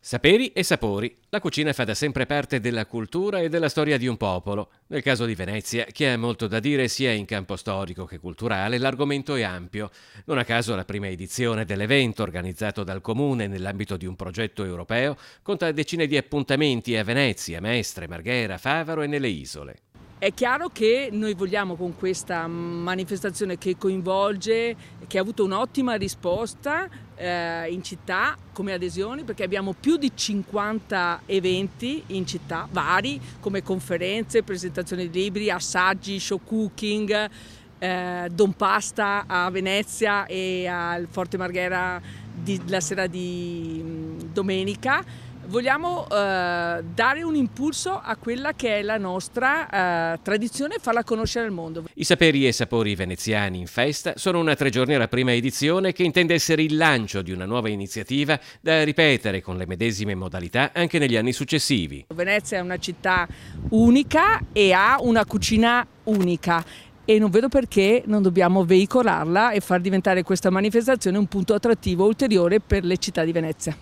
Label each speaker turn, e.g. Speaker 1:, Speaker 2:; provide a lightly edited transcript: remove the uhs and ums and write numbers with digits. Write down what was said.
Speaker 1: Saperi e sapori. La cucina fa da sempre parte della cultura e della storia di un popolo. Nel caso di Venezia, che ha molto da dire sia in campo storico che culturale, l'argomento è ampio. Non a caso la prima edizione dell'evento, organizzato dal Comune nell'ambito di un progetto europeo, conta decine di appuntamenti a Venezia, Mestre, Marghera, Favaro e nelle isole.
Speaker 2: È chiaro che noi vogliamo, con questa manifestazione che coinvolge, che ha avuto un'ottima risposta in città come adesioni, perché abbiamo più di 50 eventi in città, vari, come conferenze, presentazioni di libri, assaggi, show cooking, Don Pasta a Venezia e al Forte Marghera la sera di domenica. Vogliamo dare un impulso a quella che è la nostra tradizione e farla conoscere al mondo.
Speaker 1: I saperi e sapori veneziani in festa sono una 3 giorni alla prima edizione che intende essere il lancio di una nuova iniziativa da ripetere con le medesime modalità anche negli anni successivi.
Speaker 2: Venezia è una città unica e ha una cucina unica. E non vedo perché non dobbiamo veicolarla e far diventare questa manifestazione un punto attrattivo ulteriore per le città di Venezia.